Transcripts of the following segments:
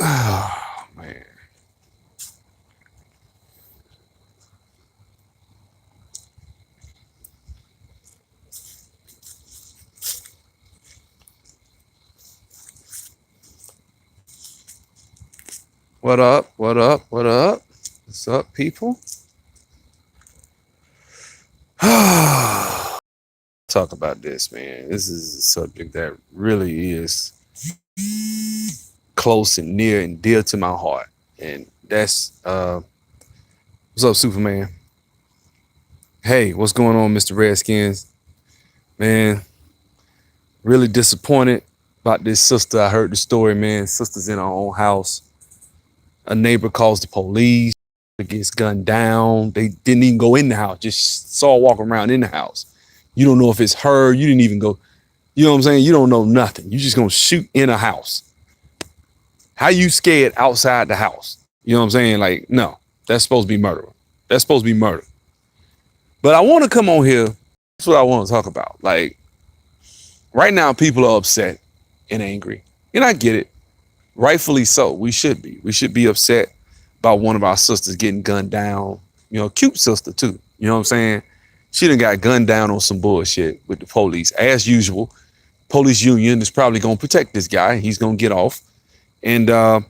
Oh, man. What up? What up? What up? What's up, people? Talk about this, man. This is a subject that really is close and near and dear to my heart. And that's what's up, Superman? Hey, what's going on, Mr. Redskins? Man, really disappointed about this sister. I heard the story, man. Sister's in her own house. A neighbor calls the police. It gets gunned down. They didn't even go in the house, just saw her walking around in the house. You don't know if it's her. You didn't even go. You know what I'm saying? You don't know nothing. You just gonna shoot in a house. How you scared outside the house? You know what I'm saying? Like, no, that's supposed to be murder. That's supposed to be murder. But I want to come on here. That's what I want to talk about. Like, right now, people are upset and angry. And I get it. Rightfully so. We should be. We should be upset about one of our sisters getting gunned down. You know, cute sister too. You know what I'm saying? She done got gunned down on some bullshit with the police. As usual, police union is probably going to protect this guy. He's going to get off. And, a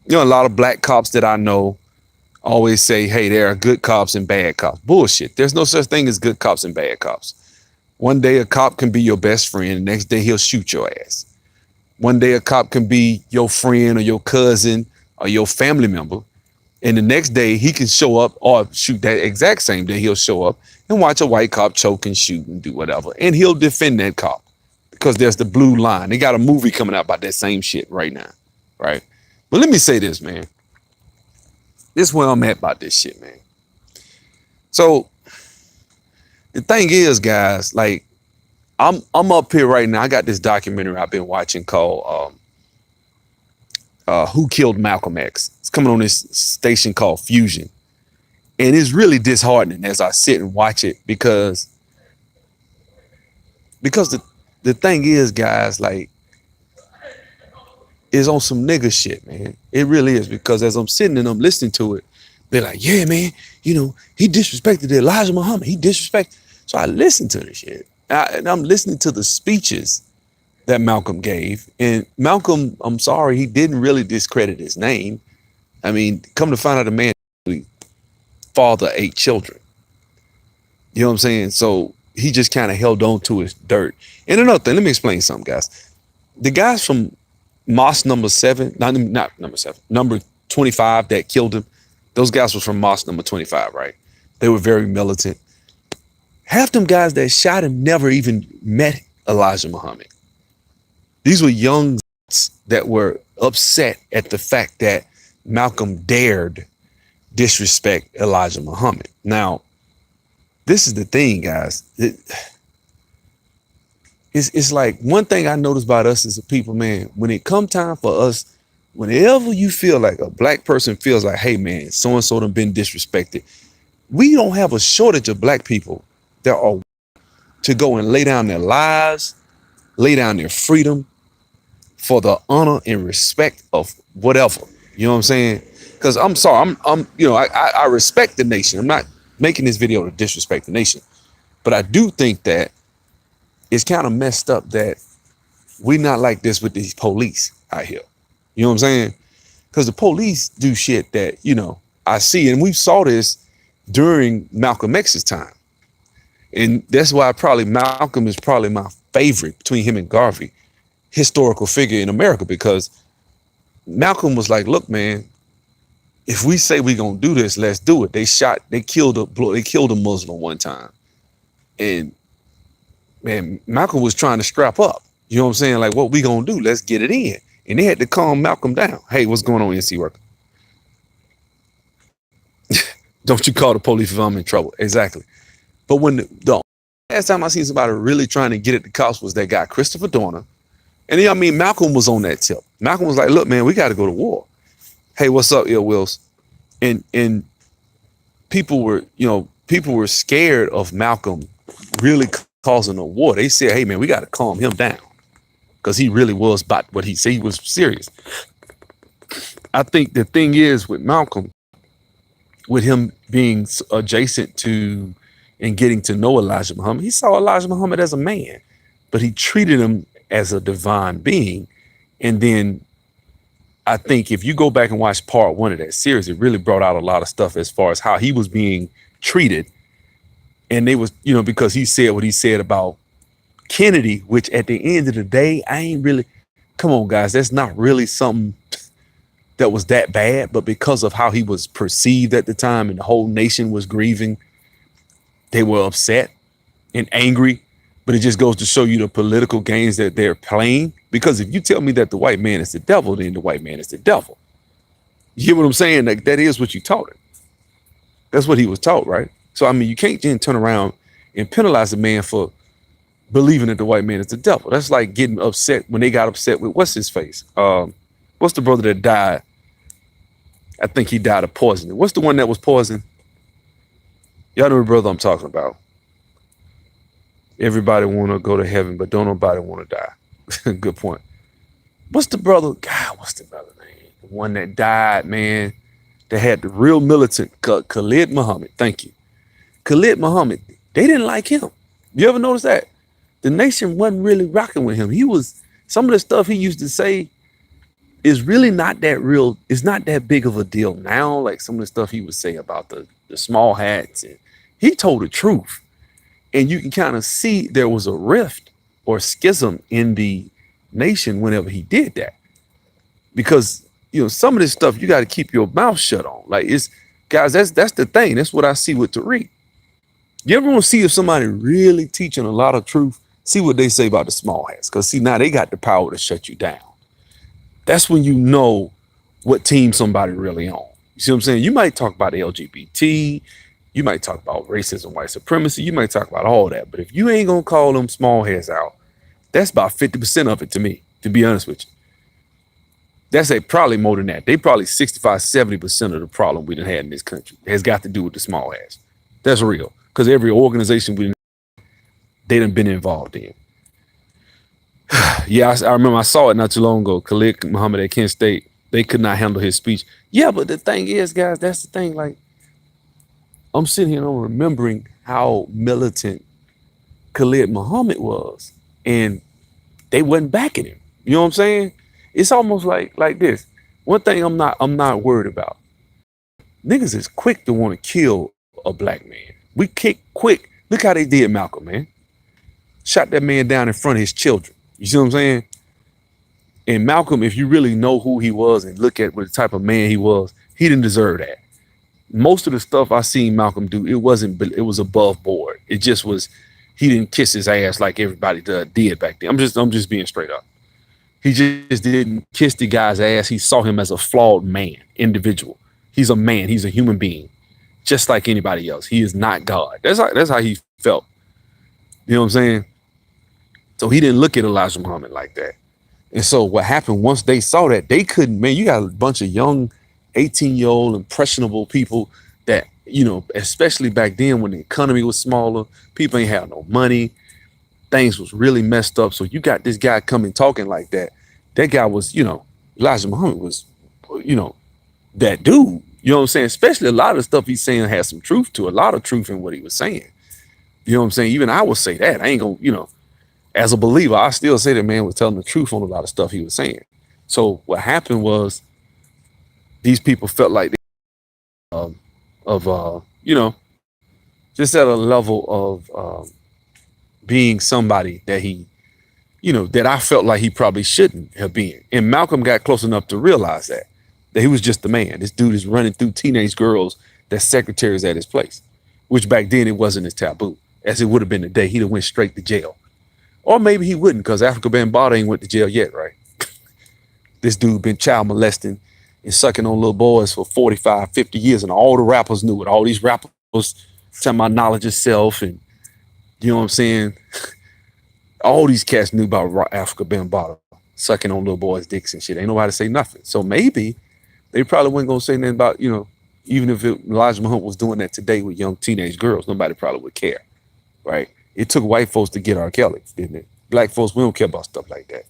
lot of black cops that I know always say, hey, there are good cops and bad cops. Bullshit. There's no such thing as good cops and bad cops. One day a cop can be your best friend. The next day he'll shoot your ass. One day a cop can be your friend or your cousin or your family member. And the next day he can show up, or shoot that exact same day he'll show up and watch a white cop choke and shoot and do whatever. And he'll defend that cop because there's the blue line. They got a movie coming out about that same shit right now. Right. But let me say this, man. This is where I'm at about this shit, man. So the thing is, guys, like, I'm up here right now. I got this documentary I've been watching called Who Killed Malcolm X. It's coming on this station called Fusion. And it's really disheartening as I sit and watch it because the thing is, guys, like, it's on some nigga shit, man. It really is, because as I'm sitting and I'm listening to it, they're like, yeah, man, he disrespected Elijah Muhammad. He disrespected. So I listened to the shit. And I'm listening to the speeches that Malcolm gave. And Malcolm, I'm sorry, he didn't really discredit his name. I mean, come to find out, the man father 8 children. You know what I'm saying? So he just kind of held on to his dirt. And another thing, let me explain something, guys. The guys from Mosque number 7, not number 7, number 25 that killed him, those guys was from Mosque number 25, right? They were very militant. Half them guys that shot him never even met Elijah Muhammad. These were young that were upset at the fact that Malcolm dared disrespect Elijah Muhammad. Now, this is the thing, guys. It's like, one thing I notice about us as a people, man, when it come time for us, whenever you feel like a black person feels like, hey, man, so-and-so done been disrespected, we don't have a shortage of black people that are to go and lay down their lives, lay down their freedom for the honor and respect of whatever. You know what I'm saying? Because I'm sorry, I respect the nation. I'm not making this video to disrespect the nation, but I do think that it's kind of messed up that we not like this with these police out here. You know what I'm saying? Because the police do shit that, I see, and we saw this during Malcolm X's time. And that's why Malcolm is probably my favorite between him and Garvey, historical figure in America, because Malcolm was like, look, man, if we say we're going to do this, let's do it. They killed a Muslim one time. And man, Malcolm was trying to strap up. You know what I'm saying? Like, what we going to do? Let's get it in. And they had to calm Malcolm down. Hey, what's going on, NC worker? Don't you call the police if I'm in trouble. Exactly. But when the last time I seen somebody really trying to get at the cops was that guy, Christopher Dorner. And Malcolm was on that tip. Malcolm was like, look, man, we got to go to war. Hey, what's up, Ill Wills? And people were scared of Malcolm really causing a war. They said, hey, man, we got to calm him down, because he really was about what he said. He was serious. I think the thing is with Malcolm, with him being adjacent to and getting to know Elijah Muhammad, he saw Elijah Muhammad as a man, but he treated him as a divine being. And then I think if you go back and watch part one of that series, it really brought out a lot of stuff as far as how he was being treated. And they was, because he said what he said about Kennedy, which at the end of the day, I ain't really, come on, guys, that's not really something that was that bad. But because of how he was perceived at the time and the whole nation was grieving, they were upset and angry. But it just goes to show you the political games that they're playing. Because if you tell me that the white man is the devil, then the white man is the devil. You hear what I'm saying? Like, that is what you taught him. That's what he was taught, right? So, I mean, you can't then turn around and penalize a man for believing that the white man is the devil. That's like getting upset when they got upset with what's his face? What's the brother that died? I think he died of poisoning. What's the one that was poisoned? Y'all know the brother I'm talking about. Everybody want to go to heaven, but don't nobody want to die. Good point. What's the brother? God, what's the brother name? The one that died, man, that had the real militant, Khalid Muhammad. Thank you. Khalid Muhammad. They didn't like him. You ever notice that? The nation wasn't really rocking with him. Some of the stuff he used to say is really not that real. It's not that big of a deal now. Like some of the stuff he would say about the small hats. And he told the truth. And you can kind of see there was a rift or schism in the nation whenever he did that. Because, some of this stuff you got to keep your mouth shut on. Like, guys, that's the thing. That's what I see with Tariq. You ever want to see if somebody really teaching a lot of truth? See what they say about the small hats. Because, see, now they got the power to shut you down. That's when you know what team somebody really on. You see what I'm saying? You might talk about the LGBT. You might talk about racism, white supremacy. You might talk about all that. But if you ain't going to call them small heads out, that's about 50% of it to me, to be honest with you. That's probably more than that. They probably 65, 70% of the problem we done had in this country has got to do with the small heads. That's real. Because every organization they done been involved in. Yeah, I remember I saw it not too long ago. Khalid Muhammad at Kent State, they could not handle his speech. Yeah, but the thing is, guys, that's the thing. Like, I'm sitting here and I'm remembering how militant Khalid Muhammad was, and they wasn't backing him. You know what I'm saying? It's almost like this. One thing I'm not worried about. Niggas is quick to want to kill a black man. We kick quick. Look how they did Malcolm, man. Shot that man down in front of his children. You see what I'm saying? And Malcolm, if you really know who he was and look at what the type of man he was, he didn't deserve that. Most of the stuff I seen Malcolm do, it was above board. It just was, he didn't kiss his ass like everybody did back then. I'm just being straight up. He just didn't kiss the guy's ass. He saw him as a flawed man, individual. He's a man. He's a human being, just like anybody else. He is not God. That's how he felt. You know what I'm saying? So he didn't look at Elijah Muhammad like that. And so what happened once they saw that, they couldn't, man, you got a bunch of young 18-year-old impressionable people that, especially back then when the economy was smaller, people ain't have no money. Things was really messed up. So you got this guy coming talking like that. That guy was, Elijah Muhammad was, that dude. You know what I'm saying? Especially a lot of the stuff he's saying has some truth to it, a lot of truth in what he was saying. You know what I'm saying? Even I would say that. I ain't gonna, as a believer, I still say that man was telling the truth on a lot of stuff he was saying. So what happened was these people felt like they, just at a level of being somebody that he, that I felt like he probably shouldn't have been. And Malcolm got close enough to realize that he was just the man. This dude is running through teenage girls that's secretaries at his place, which back then it wasn't as taboo as it would have been today. He'd have went straight to jail. Or maybe he wouldn't, because Africa Bambaataa ain't went to jail yet, right? This dude been child molesting and sucking on little boys for 45, 50 years, and all the rappers knew it. All these rappers talking about knowledge of self, and you know what I'm saying? All these cats knew about Africa Bambaataa sucking on little boys' dicks and shit. Ain't nobody say nothing. So maybe they probably wasn't gonna say nothing about, even if Elijah Muhammad was doing that today with young teenage girls, nobody probably would care, right? It took white folks to get R. Kelly, didn't it? Black folks, we don't care about stuff like that.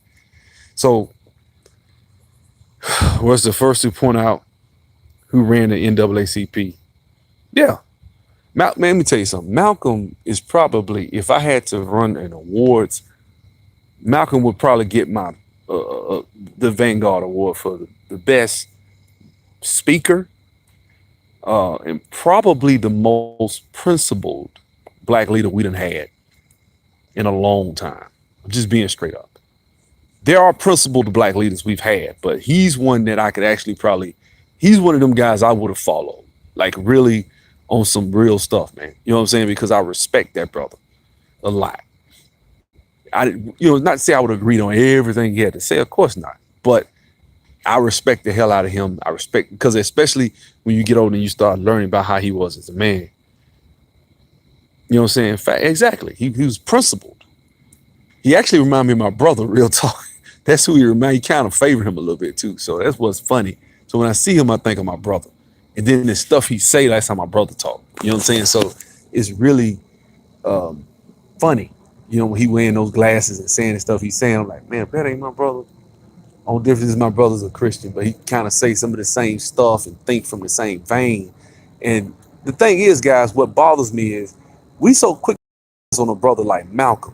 So was the first to point out who ran the NAACP. Yeah. Man, let me tell you something. Malcolm is probably, if I had to run an awards, Malcolm would probably get my the Vanguard Award for the best speaker, and probably the most principled black leader we done had in a long time. Just being straight up. There are principled black leaders we've had, but he's one that I could actually probably, he's one of them guys I would have followed. Like really on some real stuff, man. You know what I'm saying? Because I respect that brother a lot. Not to say I would have agreed on everything he had to say, of course not. But I respect the hell out of him. I respect, because especially when you get older and you start learning about how he was as a man. You know what I'm saying? Exactly. He was principled. He actually reminded me of my brother, real talk. That's who he reminded. He kind of favored him a little bit too. So that's what's funny. So when I see him, I think of my brother. And then the stuff he say, that's how my brother talk. You know what I'm saying? So it's really funny. You know, when he wearing those glasses and saying the stuff he's saying, I'm like, man, that ain't my brother. Only difference is my brother's a Christian, but he kind of say some of the same stuff and think from the same vein. And the thing is, guys, what bothers me is we so quick on a brother like Malcolm,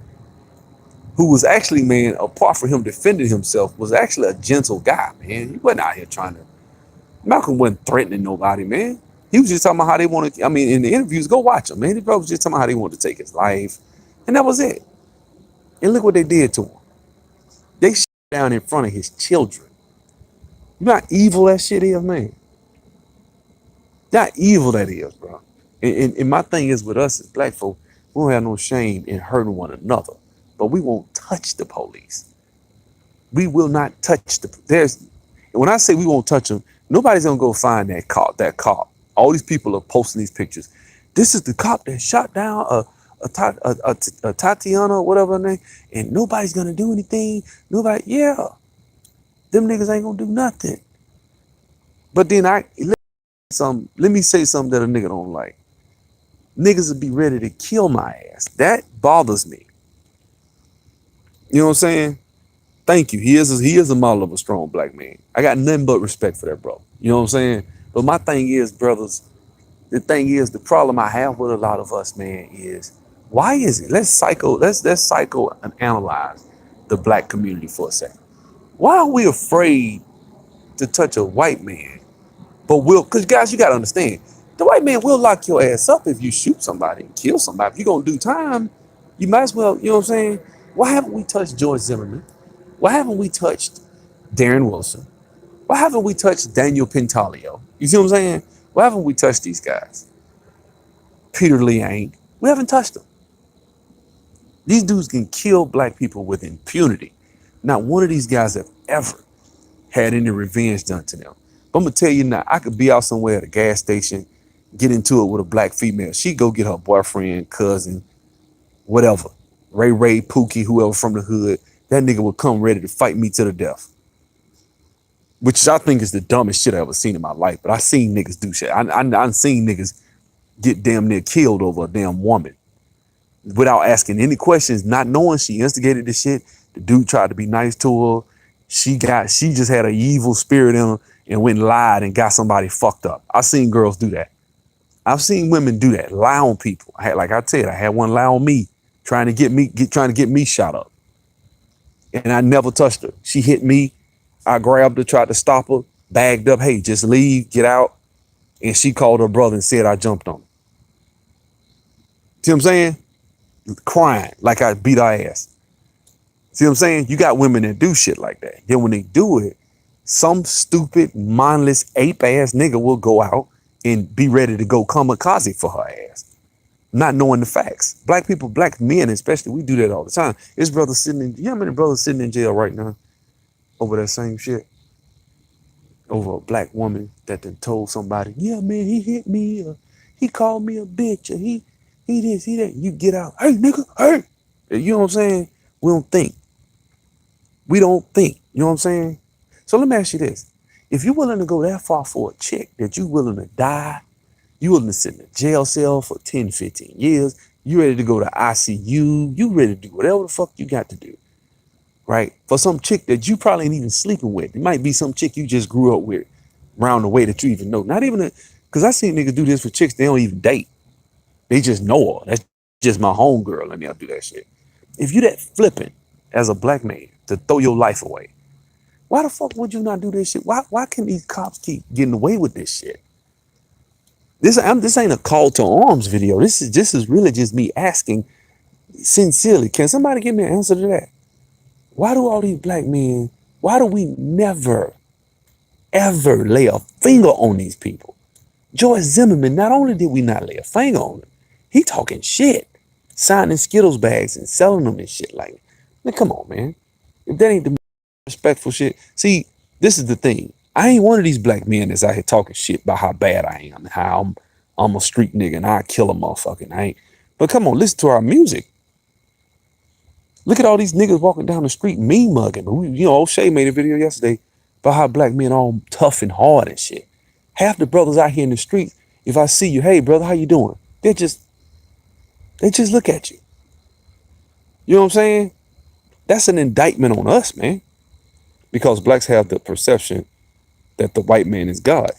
who was actually, man, apart from him defending himself, was actually a gentle guy, man. He wasn't out here trying to, Malcolm wasn't threatening nobody, man. He was just talking about how they want to, I mean, in the interviews, go watch him, man. He probably was just talking about how they wanted to take his life. And that was it. And look what they did to him. They shut down in front of his children. You know how evil that shit is, man? How evil that is, bro. And my thing is with us as black folk, we don't have no shame in hurting one another. But we won't touch the police. We will not touch when I say we won't touch them, nobody's gonna go find that cop. All these people are posting these pictures. This is the cop that shot down Atatiana or whatever her name, and nobody's gonna do anything. Yeah, them niggas ain't gonna do nothing. But then let me say something that a nigga don't like. Niggas will be ready to kill my ass. That bothers me. You know what I'm saying? Thank you. He is a model of a strong black man. I got nothing but respect for that, bro. You know what I'm saying? But my thing is, brothers, the problem I have with a lot of us, man, is why is it? Let's psycho analyze the black community for a second. Why are we afraid to touch a white man? But because guys, you gotta understand, the white man will lock your ass up if you shoot somebody and kill somebody. If you're gonna do time, you might as well, you know what I'm saying? Why haven't we touched George Zimmerman? Why haven't we touched Darren Wilson? Why haven't we touched Daniel Pintalio? You see what I'm saying? Why haven't we touched these guys? Peter Liang. We haven't touched them. These dudes can kill black people with impunity. Not one of these guys have ever had any revenge done to them. But I'm gonna tell you now, I could be out somewhere at a gas station, get into it with a black female. She go get her boyfriend, cousin, whatever. Ray, Pookie, whoever from the hood. That nigga would come ready to fight me to the death. Which I think is the dumbest shit I ever seen in my life. But I seen niggas do shit. I've seen niggas get damn near killed over a damn woman without asking any questions, not knowing she instigated the shit. The dude tried to be nice to her. She just had an evil spirit in her and went and lied and got somebody fucked up. I've seen girls do that. I've seen women do that, lie on people. I had one lie on me, trying to get me shot up. And I never touched her. She hit me. I grabbed her, tried to stop her, bagged up. Hey, just leave, get out. And she called her brother and said I jumped on her. See what I'm saying? Crying like I beat her ass. See what I'm saying? You got women that do shit like that. Then when they do it, some stupid, mindless, ape-ass nigga will go out and be ready to go kamikaze for her ass, not knowing the facts. Black people, black men especially, we do that all the time. His brother you know how many brothers sitting in jail right now over that same shit? Over a black woman that then told somebody, yeah, man, he hit me, or he called me a bitch, or he this, he that. You get out, hey, nigga, hey. You know what I'm saying? We don't think. You know what I'm saying? So let me ask you this. If you're willing to go that far for a chick, that you willing to die, you willing to sit in a jail cell for 10, 15 years, you ready to go to ICU, you ready to do whatever the fuck you got to do. right? For some chick that you probably ain't even sleeping with. It might be some chick you just grew up with around the way that you even know. Not even because I seen niggas do this for chicks they don't even date. They just know her. That's just my homegirl. Let me do that shit. If you that flipping as a black man to throw your life away, why the fuck would you not do this shit? Why can these cops keep getting away with this shit? This ain't a call to arms video. This is really just me asking sincerely. Can somebody give me an answer to that? Why do all these black men? Why do we never ever lay a finger on these people? George Zimmerman. Not only did we not lay a finger on him, he talking shit, signing Skittles bags and selling them and shit like. Man, come on, man. If that ain't the respectful shit. See, this is the thing. I ain't one of these black men that's out here talking shit about how bad I am, how I'm a street nigga and I kill a motherfucker. I ain't. But come on, listen to our music. Look at all these niggas walking down the street mean mugging. O'Shea made a video yesterday about how black men all tough and hard and shit. Half the brothers out here in the streets, if I see you, hey brother, how you doing? They just look at you. You know what I'm saying? That's an indictment on us, man. Because blacks have the perception that the white man is God.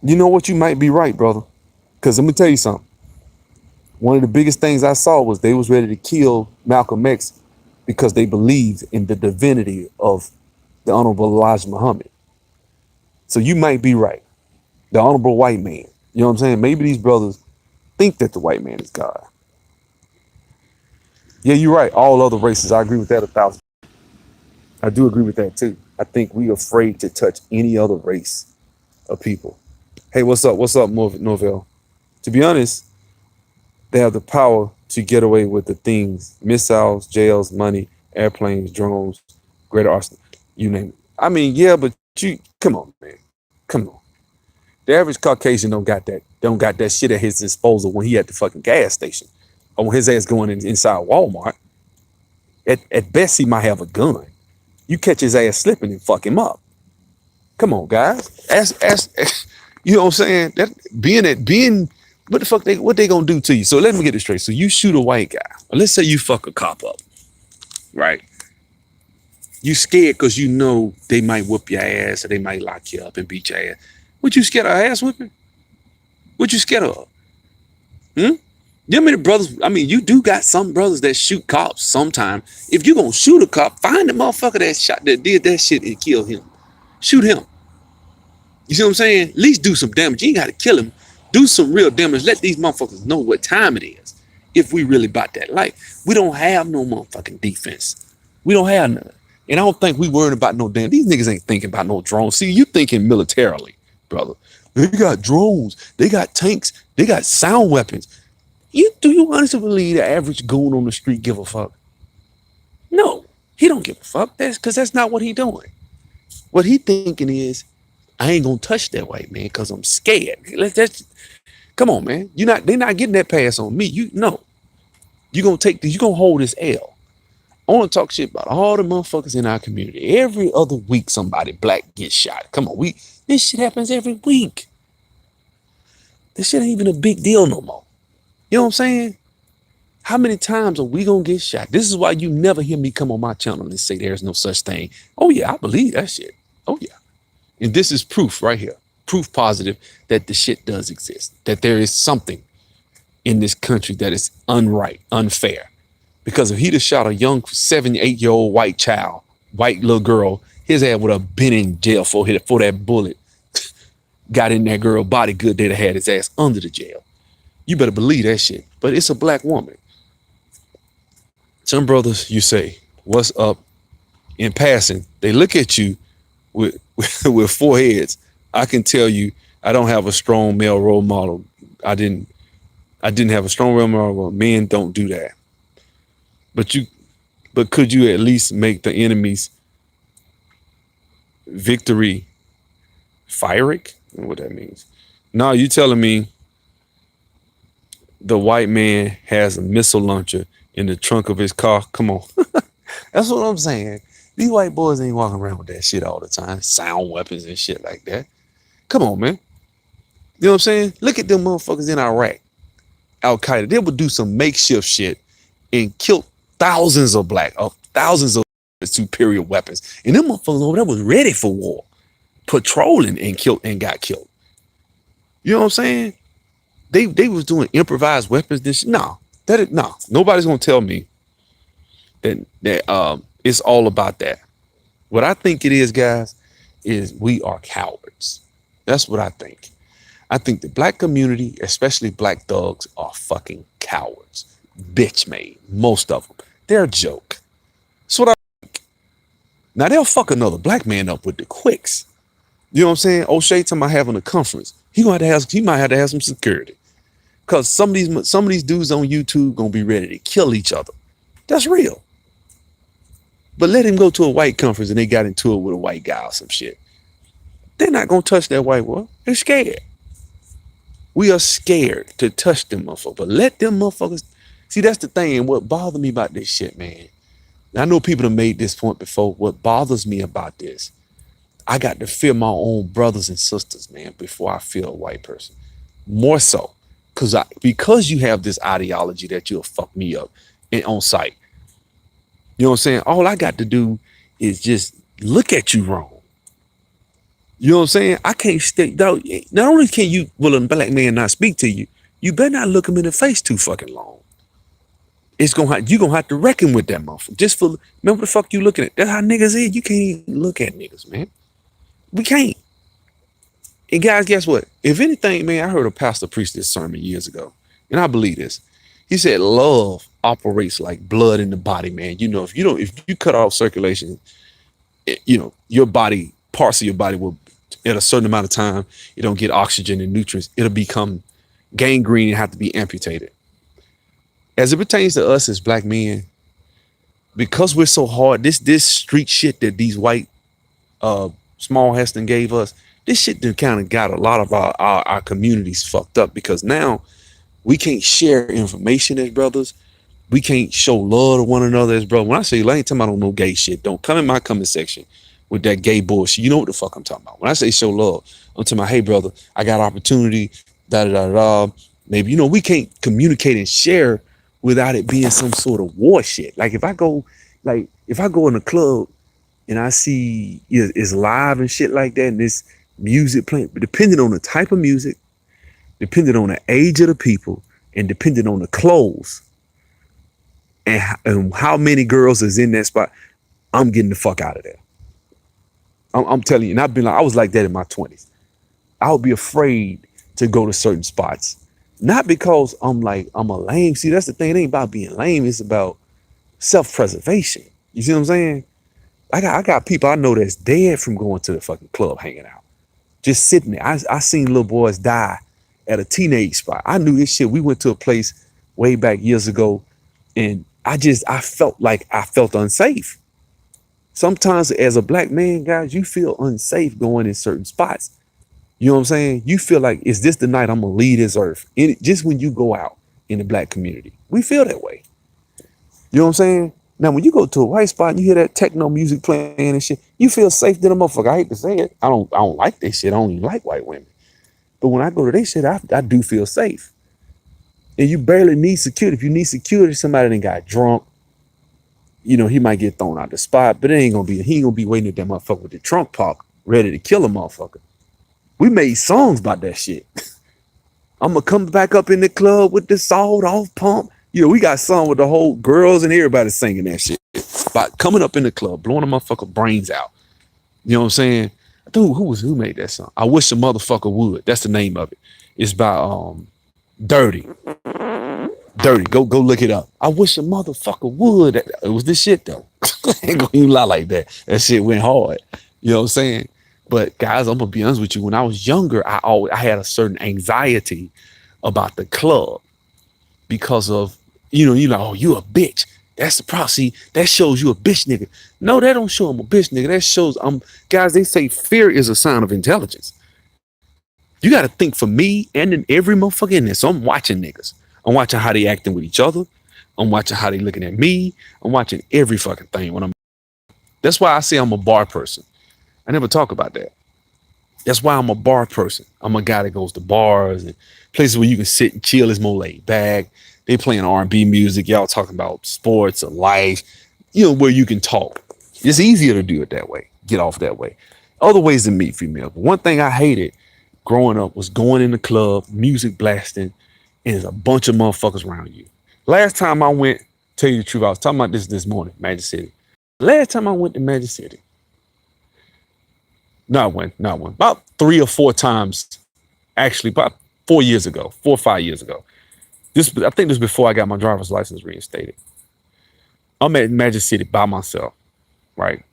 You know what? You might be right, brother. Because let me tell you something. One of the biggest things I saw was they was ready to kill Malcolm X because they believed in the divinity of the Honorable Elijah Muhammad. So you might be right. The honorable white man. You know what I'm saying? Maybe these brothers think that the white man is God. Yeah, you're right. All other races. I agree with that 1,000. I do agree with that too. I think we afraid to touch any other race of people. Hey, what's up? What's up, Norvell? To be honest, they have the power to get away with the things: missiles, jails, money, airplanes, drones, greater arsenal, you name it. I mean, yeah, but you come on, man. Come on. The average Caucasian don't got that shit at his disposal when he at the fucking gas station. Or when his ass going inside Walmart. At best he might have a gun. You catch his ass slipping and fuck him up. Come on, guys. You know what I'm saying? That being what the fuck what they gonna do to you? So let me get this straight. So you shoot a white guy. Or let's say you fuck a cop up, right? You scared because you know they might whoop your ass or they might lock you up and beat your ass. What you scared of ass whipping? What you scared of? Hmm? You know many brothers, I mean, you do got some brothers that shoot cops sometime. If you gonna shoot a cop, find the motherfucker that did that shit and kill him. Shoot him. You see what I'm saying? At least do some damage. You ain't gotta kill him. Do some real damage. Let these motherfuckers know what time it is. If we really about that life. We don't have no motherfucking defense. We don't have none. And I don't think we worrying about no damn. These niggas ain't thinking about no drones. See, you thinking militarily, brother. They got drones. They got tanks. They got sound weapons. Do you honestly believe the average goon on the street give a fuck? No, he don't give a fuck. That's not what he doing. What he thinking is, I ain't gonna touch that white man because I'm scared. Come on, man. They're not getting that pass on me. You gonna hold this L. I want to talk shit about all the motherfuckers in our community. Every other week somebody black gets shot. Come on, this shit happens every week. This shit ain't even a big deal no more. You know what I'm saying? How many times are we gonna get shot? This is why you never hear me come on my channel and say there's no such thing. Oh yeah, I believe that shit. Oh yeah. And this is proof right here. Proof positive that the shit does exist. That there is something in this country that is unfair. Because if he'd have shot a young 7, 8-year-old white child, white little girl, his ass would have been in jail for that bullet. Got in that girl body good, they'd have had his ass under the jail. You better believe that shit. But it's a black woman. Some brothers, you say, what's up? In passing, they look at you with with 4 heads. I can tell you, I don't have a strong male role model. I didn't have a strong role model. Men don't do that. But could you at least make the enemy's victory pyrrhic? I don't know what that means. No, you telling me the white man has a missile launcher in the trunk of his car? Come on. That's what I'm saying. These white boys ain't walking around with that shit all the time. Sound weapons and shit like that. Come on, man. You know what I'm saying? Look at them motherfuckers in Iraq. Al Qaeda. They would do some makeshift shit and kill thousands of thousands of superior weapons. And them motherfuckers over there was ready for war, patrolling and killed and got killed. You know what I'm saying? They was doing improvised weapons. This no, nobody's gonna tell me that it's all about that. What I think it is, guys, is we are cowards. That's what I think. I think the black community, especially black thugs, are fucking cowards. Bitch made. Most of them. They're a joke. That's what I think. Now they'll fuck another black man up with the quicks. You know what I'm saying? O'Shea talking about having a conference. He might have to have some security. Cause some of these dudes on YouTube gonna be ready to kill each other. That's real. But let him go to a white conference and they got into it with a white guy or some shit. They're not gonna touch that white boy. They're scared. We are scared to touch them motherfuckers. But let them motherfuckers. See, that's the thing. And what bothers me about this shit, man. I know people have made this point before. What bothers me about this, I got to fear my own brothers and sisters, man, before I fear a white person. More so. Because you have this ideology that you'll fuck me up and on sight. You know what I'm saying? All I got to do is just look at you wrong. You know what I'm saying? I can't stay. Not only can you, will a black man not speak to you, you better not look him in the face too fucking long. You're gonna have to reckon with that motherfucker. Just for remember the fuck you looking at. That's how niggas is. You can't even look at niggas, man. We can't. And guys, guess what? If anything, man, I heard a pastor preach this sermon years ago, and I believe this. He said, "Love operates like blood in the body, man. You know, if you cut off circulation, your body, parts of your body will, at a certain amount of time, you don't get oxygen and nutrients. It'll become gangrene and have to be amputated. As it pertains to us as black men, because we're so hard, this street shit that these white small Heston gave us, this shit done kind of got a lot of our communities fucked up, because now we can't share information as brothers. We can't show love to one another as brothers. When I say, I ain't talking about no gay shit. Don't come in my comment section with that gay bullshit. You know what the fuck I'm talking about. When I say show love, I'm talking about, hey brother, I got opportunity, da da da da. Maybe, we can't communicate and share without it being some sort of war shit. Like if I go in a club and I see it's live and shit like that, and this music playing, but depending on the type of music, depending on the age of the people, and depending on the clothes, and how many girls is in that spot, I'm getting the fuck out of there. I'm telling you, and I was like that in my 20s. I would be afraid to go to certain spots. Not because I'm a lame. See, that's the thing. It ain't about being lame. It's about self-preservation. You see what I'm saying? I got people I know that's dead from going to the fucking club hanging out. Just sitting there. I seen little boys die at a teenage spot. I knew this shit. We went to a place way back years ago, and I felt unsafe. Sometimes as a black man, guys, you feel unsafe going in certain spots. You know what I'm saying? You feel like, is this the night I'm going to leave this earth? Just when you go out in the black community, we feel that way. You know what I'm saying? Now, when you go to a white spot and you hear that techno music playing and shit, you feel safe than a motherfucker. I hate to say it. I don't like this shit. I don't even like white women. But when I go to this shit, I do feel safe. And you barely need security. If you need security, somebody done got drunk. He might get thrown out the spot, but he ain't gonna be waiting at that motherfucker with the trunk park, ready to kill a motherfucker. We made songs about that shit. I'm gonna come back up in the club with the sawed off pump. We got song with the whole girls and everybody singing that shit about coming up in the club, blowing a motherfucker brains out. You know what I'm saying? Dude, who made that song? I Wish a Motherfucker Would. That's the name of it. It's by Dirty. Go look it up. I wish a motherfucker would. It was this shit though. I ain't gonna even lie like that. That shit went hard. You know what I'm saying? But guys, I'm gonna be honest with you. When I was younger, I had a certain anxiety about the club because of, oh, you a bitch. That's the problem. See, that shows you a bitch nigga. No, that don't show I'm a bitch nigga. That shows guys, they say fear is a sign of intelligence. You got to think for me and then every motherfucker in there. So I'm watching niggas. I'm watching how they acting with each other. I'm watching how they looking at me. I'm watching every fucking thing when that's why I say I'm a bar person. I never talk about that. That's why I'm a bar person. I'm a guy that goes to bars and places where you can sit and chill. Is more laid back. They playing R&B music. Y'all talking about sports or life. where you can talk. It's easier to do it that way. Get off that way. Other ways to meet females. One thing I hated growing up was going in the club, music blasting, and there's a bunch of motherfuckers around you. Last time I went, tell you the truth, I was talking about this morning, Magic City. Last time I went to Magic City, not one, about 3 or 4 times, actually, about 4 years ago, 4 or 5 years ago. I think this was before I got my driver's license reinstated. I'm at Magic City by myself, right?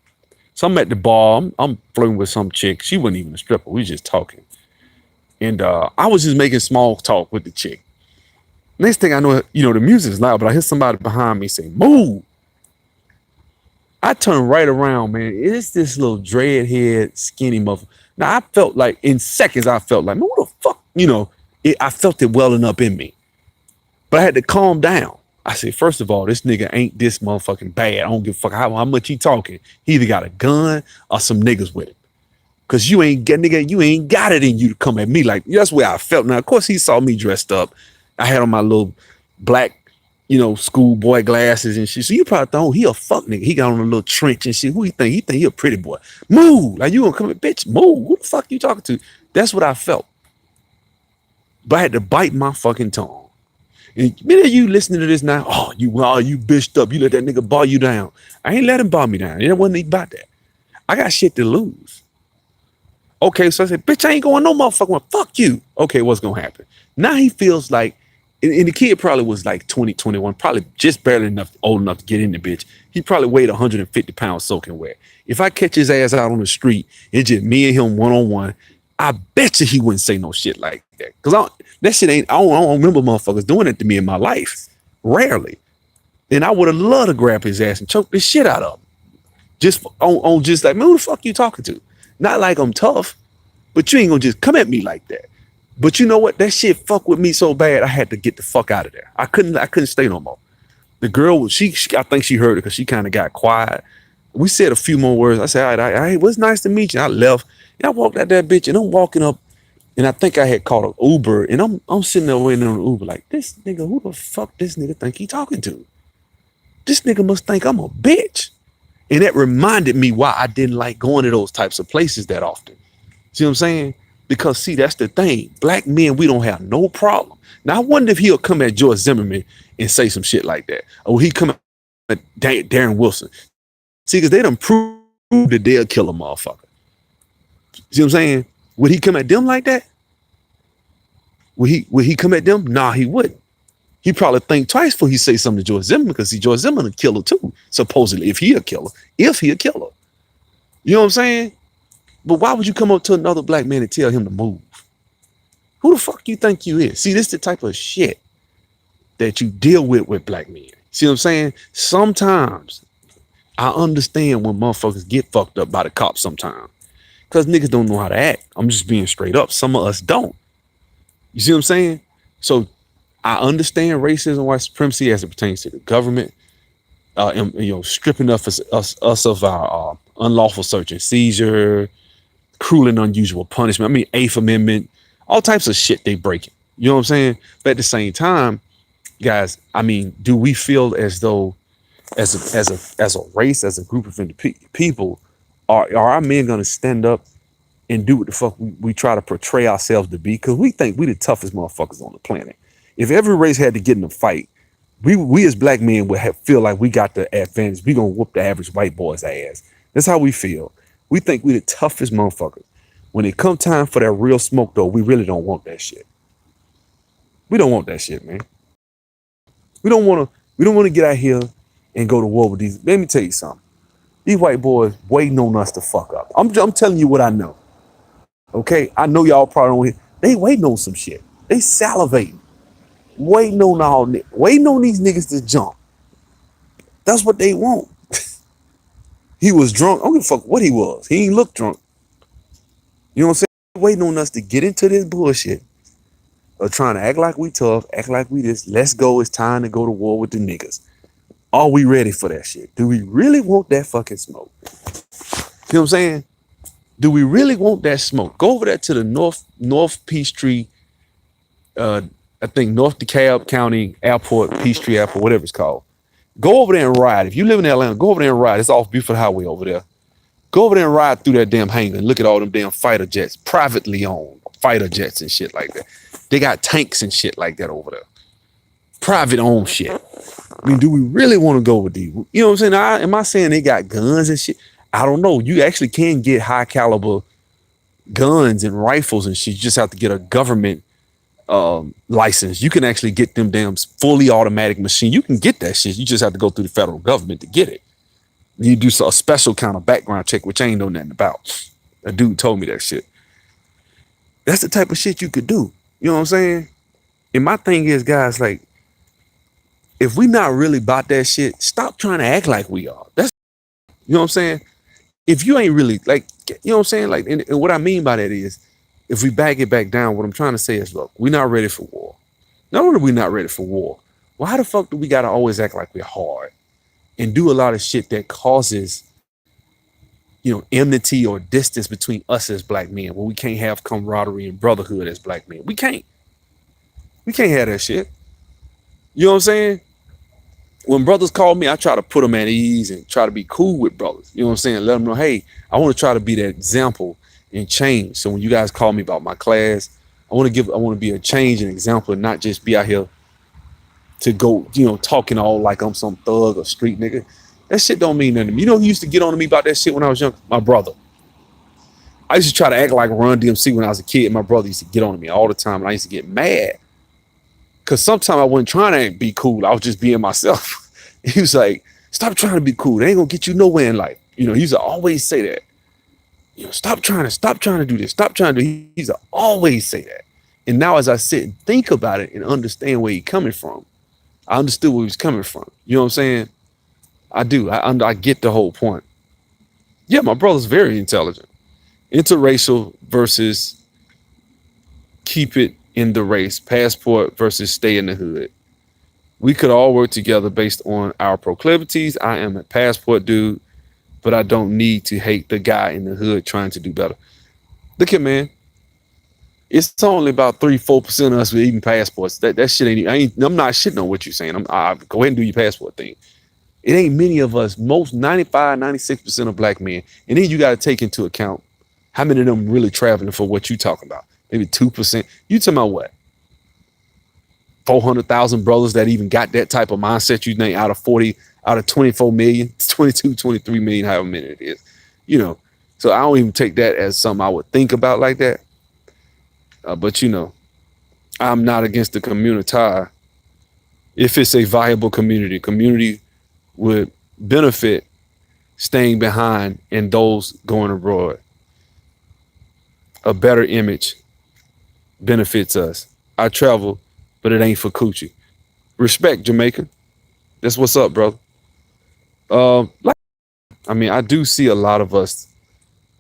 So I'm at the bar. I'm flirting with some chick. She wasn't even a stripper. We was just talking. And I was just making small talk with the chick. Next thing I know, the music's loud, but I hear somebody behind me say, "Move." I turn right around, man. It's this little dreadhead, skinny motherfucker. Now, I felt like, in seconds, man, what the fuck? I felt it welling up in me. But I had to calm down. I said, first of all, this nigga ain't this motherfucking bad. I don't give a fuck how much he talking. He either got a gun or some niggas with him. Cause you ain't got it in you to come at me like, that's where I felt. Now, of course, he saw me dressed up. I had on my little black, schoolboy glasses and shit. So you probably thought, oh, he a fuck nigga. He got on a little trench and shit. Who he think? He think he a pretty boy. Move. Like, you gonna come at, bitch, move. Who the fuck you talking to? That's what I felt. But I had to bite my fucking tongue. And many of you listening to this now, you bitched up. You let that nigga bar you down. I ain't let him bar me down. It wasn't about that. I got shit to lose. Okay, so I said, bitch, I ain't going no motherfucking fuck you. Okay, what's gonna happen? Now he feels like, and the kid probably was like 20, 21, probably just barely old enough to get in the bitch. He probably weighed 150 pounds soaking wet. If I catch his ass out on the street, it's just me and him one-on-one, I bet you he wouldn't say no shit like that. Cause that shit I don't remember motherfuckers doing it to me in my life. Rarely. And I would have loved to grab his ass and choke the shit out of him. Just like, man, who the fuck you talking to? Not like I'm tough, but you ain't gonna just come at me like that. But you know what? That shit fucked with me so bad, I had to get the fuck out of there. I couldn't stay no more. The girl, I think she heard it because she kind of got quiet. We said a few more words. I said, all right, it was nice to meet you. I left. And I walked out that bitch and I'm walking up and I think I had caught an Uber and I'm sitting there waiting on the Uber like, this nigga, who the fuck this nigga think he talking to? This nigga must think I'm a bitch. And that reminded me why I didn't like going to those types of places that often. See what I'm saying? Because, see, that's the thing. Black men, we don't have no problem. Now, I wonder if he'll come at George Zimmerman and say some shit like that. Or he come at Darren Wilson. See, because they done proved that they'll kill a motherfucker. See what I'm saying? Would he come at them like that? Would he come at them? Nah, he wouldn't. He probably think twice before he say something to George Zimmerman, because see, George Zimmerman a killer too, supposedly, if he a killer. You know what I'm saying? But why would you come up to another black man and tell him to move? Who the fuck you think you is? See, this is the type of shit that you deal with black men. See what I'm saying? Sometimes I understand when motherfuckers get fucked up by the cops sometimes. Because niggas don't know how to act. I'm just being straight up. Some of us don't. You see what I'm saying? So I understand racism, white supremacy as it pertains to the government, and, stripping us of our unlawful search and seizure, cruel and unusual punishment. I mean, 8th Amendment, all types of shit they breaking. You know what I'm saying? But at the same time, guys, I mean, do we feel as though, as a race, as a group of people, are our men going to stand up and do what the fuck we try to portray ourselves to be? Because we think we the toughest motherfuckers on the planet. If every race had to get in a fight, we as black men would feel like we got the advantage. We gonna whoop the average white boy's ass. That's how we feel. We think we the toughest motherfuckers. When it come time for that real smoke, though, we really don't want that shit. We don't want that shit, man. We don't want to get out here and go to war with these. Let me tell you something. These white boys waiting on us to fuck up. I'm telling you what I know. Okay, I know y'all probably don't. They waiting on some shit. They salivating. Waiting on these niggas to jump. That's what they want. He was drunk. I don't give a fuck what he was. He ain't look drunk. You know what I'm saying? Waiting on us to get into this bullshit of trying to act like we tough, act like we this. Let's go. It's time to go to war with the niggas. Are we ready for that shit? Do we really want that fucking smoke? You know what I'm saying? Do we really want that smoke? Go over there to the North Peachtree, I think North DeKalb County Airport, Peachtree Airport, whatever it's called. Go over there and ride. If you live in Atlanta, go over there and ride. It's off Buford Highway over there. Go over there and ride through that damn hangar and look at all them damn fighter jets, privately owned fighter jets and shit like that. They got tanks and shit like that over there. Private owned shit. I mean, do we really want to go with these? You know what I'm saying? Am I saying they got guns and shit? I don't know. You actually can get high caliber guns and rifles and shit. You just have to get a government license. You can actually get them damn fully automatic machine. You can get that shit. You just have to go through the federal government to get it. You do a special kind of background check, which I ain't know nothing about. A dude told me that shit. That's the type of shit you could do. You know what I'm saying? And my thing is, guys, like, if we not really about that shit, stop trying to act like we are. That's, you know what I'm saying? If you ain't really, like, you know what I'm saying? Like, and what I mean by that is, if we back it back down, what I'm trying to say is, look, we're not ready for war. Not only are we not ready for war, well, how the fuck do we got to always act like we're hard and do a lot of shit that causes, you know, enmity or distance between us as black men, where we can't have camaraderie and brotherhood as black men? We can't have that shit. You know what I'm saying? When brothers call me, I try to put them at ease and try to be cool with brothers. You know what I'm saying? Let them know, hey, I want to try to be that example and change. So when you guys call me about my class, I want to be a change and example and not just be out here to go, you know, talking all like I'm some thug or street nigga. That shit don't mean nothing to me. You know who used to get on to me about that shit when I was young? My brother. I used to try to act like Run DMC when I was a kid. My brother used to get on to me all the time, and I used to get mad. Because sometimes I wasn't trying to be cool. I was just being myself. He was like, stop trying to be cool. They ain't going to get you nowhere in life. You know, he used to always say that. You know, stop trying to do this. Stop trying to do. He used to always say that. And now as I sit and think about it and understand where he's coming from, I understood where he was coming from. You know what I'm saying? I do. I get the whole point. Yeah, my brother's very intelligent. Interracial versus keep it in the race. Passport versus stay in the hood. We could all work together based on our proclivities. I am a passport dude, but I don't need to hate the guy in the hood trying to do better. Look at, man. It's only about 3-4% of us with even passports. That shit I'm not shitting on what you're saying. I go ahead and do your passport thing. It ain't many of us, most 95-96% of black men. And then you got to take into account how many of them really traveling for what you talking about. Maybe 2%. You talking about what? 400,000 brothers that even got that type of mindset, you think, out of 24 million, 22, 23 million, however many it is. You know, so I don't even take that as something I would think about like that. But, you know, I'm not against the community. If it's a viable community would benefit staying behind and those going abroad. A better image benefits us. I travel, but it ain't for coochie. Respect, Jamaica. That's what's up, bro. I do see a lot of us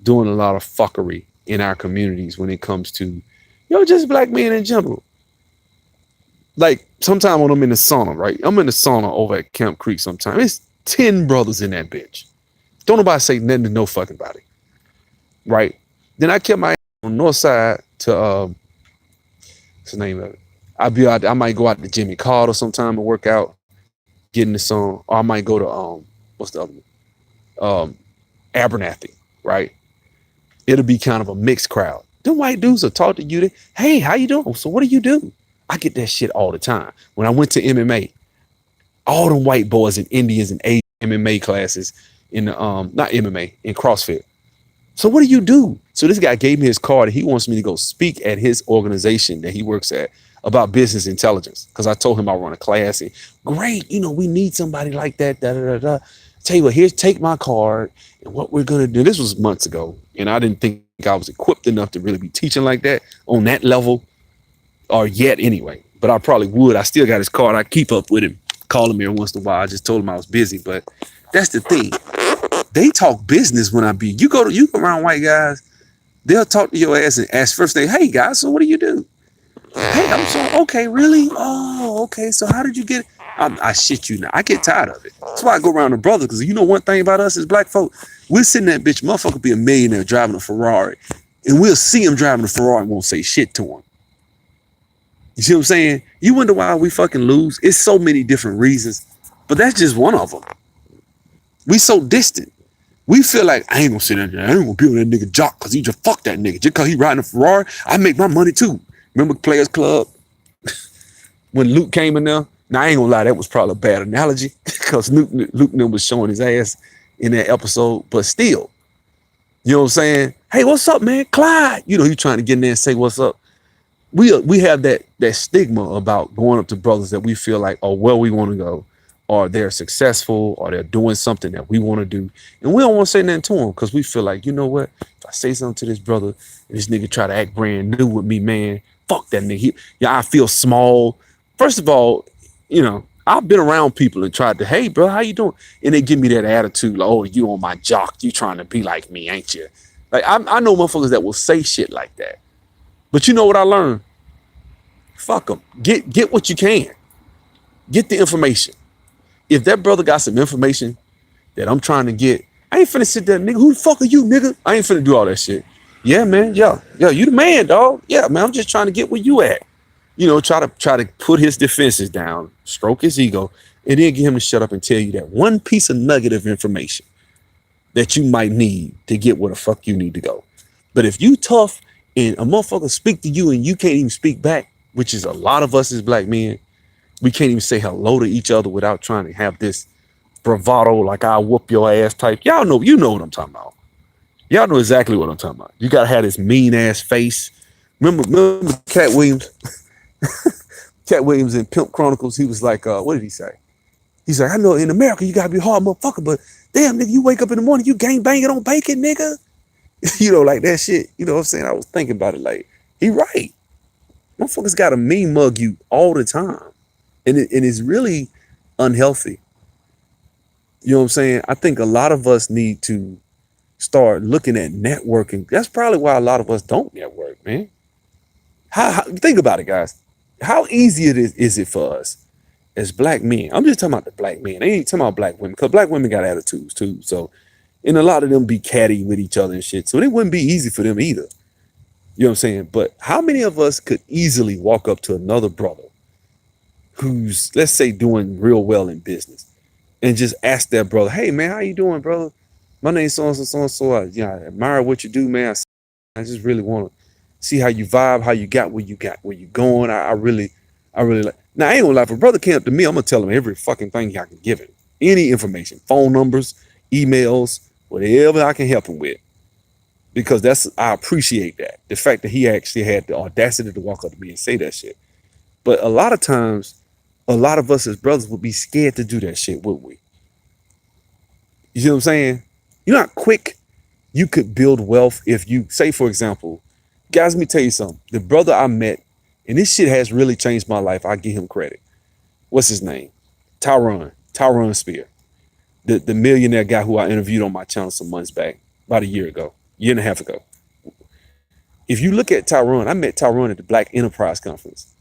doing a lot of fuckery in our communities when it comes to, just black men in general. Like, sometimes when I'm in the sauna, right? I'm in the sauna over at Camp Creek sometimes. It's 10 brothers in that bitch. Don't nobody say nothing to no fucking body. Right? Then I kept my on the north side to, what's the name of it? I might go out to Jimmy Carter sometime and work out, get in the song. Or I might go to, what's the other one? Abernathy, right? It'll be kind of a mixed crowd. Them white dudes will talk to you. Hey, how you doing? So what do you do? I get that shit all the time. When I went to MMA, all them white boys and Indians and Asian MMA classes in the, not MMA, in CrossFit. So what do you do? So this guy gave me his card and he wants me to go speak at his organization that he works at about business intelligence. Because I told him I run a class and great, we need somebody like that. Tell you what, take my card and what we're going to do. This was months ago. And I didn't think I was equipped enough to really be teaching like that on that level or yet anyway. But I probably would. I still got his card. I keep up with him, call him every once in a while. I just told him I was busy. But that's the thing. They talk business when I be. You go around white guys, they'll talk to your ass and ask first thing, hey guys, so what do you do? Hey, I'm so okay, really? Oh, okay. So how did you get it? I shit you now. I get tired of it. That's why I go around the brothers, because you know one thing about us as black folk, we're sitting that bitch, motherfucker be a millionaire driving a Ferrari, and we'll see him driving a Ferrari and won't say shit to him. You see what I'm saying? You wonder why we fucking lose? It's so many different reasons. But that's just one of them. We so distant. We feel like I ain't gonna sit down there. I ain't gonna be on that nigga jock because he just fuck that nigga. Just because he riding a Ferrari, I make my money too. Remember Players Club? When Luke came in there? Now, I ain't gonna lie, that was probably a bad analogy because Luke was showing his ass in that episode. But still, you know what I'm saying? Hey, what's up, man? Clyde. You know, you trying to get in there and say what's up. We have that stigma about going up to brothers that we feel like, oh, well, we want to go, or they're successful, or they're doing something that we want to do, and we don't want to say nothing to them because we feel like, you know what? If I say something to this brother, and this nigga try to act brand new with me, man, fuck that nigga. I feel small. First of all, you know, I've been around people and tried to, hey, bro, how you doing? And they give me that attitude, like, oh, you on my jock, you trying to be like me, ain't you? Like, I know motherfuckers that will say shit like that. But you know what I learned? Fuck them. Get what you can. Get the information. If that brother got some information that I'm trying to get, I ain't finna sit there, nigga. Who the fuck are you, nigga? I ain't finna do all that shit. Yeah, man. Yeah, you the man, dog. Yeah, man. I'm just trying to get where you at. You know, try to put his defenses down, stroke his ego, and then get him to shut up and tell you that one piece of nugget of information that you might need to get where the fuck you need to go. But if you tough and a motherfucker speak to you and you can't even speak back, which is a lot of us as black men, we can't even say hello to each other without trying to have this bravado, like I'll whoop your ass type. Y'all know, you know what I'm talking about. Y'all know exactly what I'm talking about. You gotta have this mean ass face. Remember Cat Williams? Cat Williams in Pimp Chronicles, he was like, what did he say? He's like, I know in America you gotta be a hard motherfucker, but damn, nigga, you wake up in the morning, you gang banging on bacon, nigga. You know, like that shit. You know what I'm saying? I was thinking about it like, he right. Motherfuckers gotta mean mug you all the time. And it's really unhealthy. You know what I'm saying? I think a lot of us need to start looking at networking. That's probably why a lot of us don't network, man. How think about it, guys. How easy is it for us as black men? I'm just talking about the black men. I ain't talking about black women, because black women got attitudes too. So, and a lot of them be catty with each other and shit. So it wouldn't be easy for them either. You know what I'm saying? But how many of us could easily walk up to another brother who's, let's say, doing real well in business and just ask that brother, hey, man, how you doing, brother? My name's so-and-so, so-and-so. I admire what you do, man. I just really want to see how you vibe, how you got where you going. I really like. Now, I ain't gonna lie. If a brother came up to me, I'm gonna tell him every fucking thing I can give him. Any information, phone numbers, emails, whatever I can help him with. Because I appreciate that. The fact that he actually had the audacity to walk up to me and say that shit. But a lot of times, a lot of us as brothers would be scared to do that shit, wouldn't we? You know what I'm saying? You know how quick you could build wealth if you, say, for example, guys, let me tell you something. The brother I met, and this shit has really changed my life. I give him credit. What's his name? Tyron Spear. The millionaire guy who I interviewed on my channel some months back, about a year and a half ago. If you look at Tyron, I met Tyron at the Black Enterprise Conference.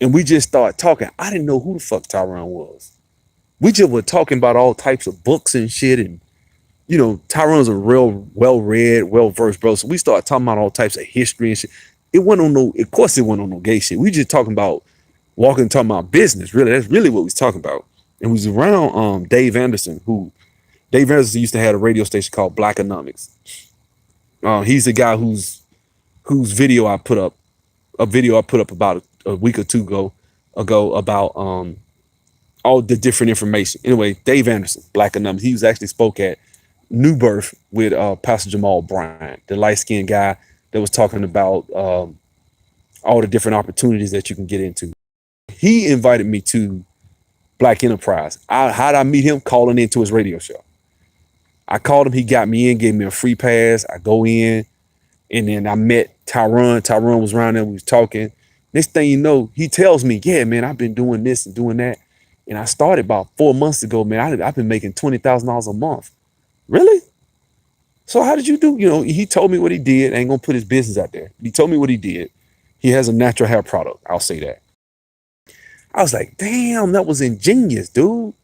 And we just started talking. I didn't know who the fuck Tyron was. We just were talking about all types of books and shit. And, you know, Tyron's a real well-read, well-versed bro. So we started talking about all types of history and shit. Of course it wasn't on no gay shit. We just talking about talking about business, really. That's really what we was talking about. And we was around Dave Anderson used to have a radio station called Blackonomics. He's the guy whose video I put up about a week or two ago about all the different information. Anyway, Dave Anderson, Blackonomics, he was actually spoke at New Birth with Pastor Jamal Bryant, the light-skinned guy that was talking about all the different opportunities that you can get into. He invited me to Black Enterprise. How did I meet him? Calling into his radio show. I called him. He got me in, gave me a free pass. I go in, and then I met Tyron. Tyron was around there. We was talking. Next thing you know, he tells me, yeah, man, I've been doing this and doing that. And I started about 4 months ago, man. I've been making $20,000 a month. Really? So how did you do? You know, he told me what he did. I ain't going to put his business out there. He told me what he did. He has a natural hair product. I'll say that. I was like, damn, that was ingenious, dude.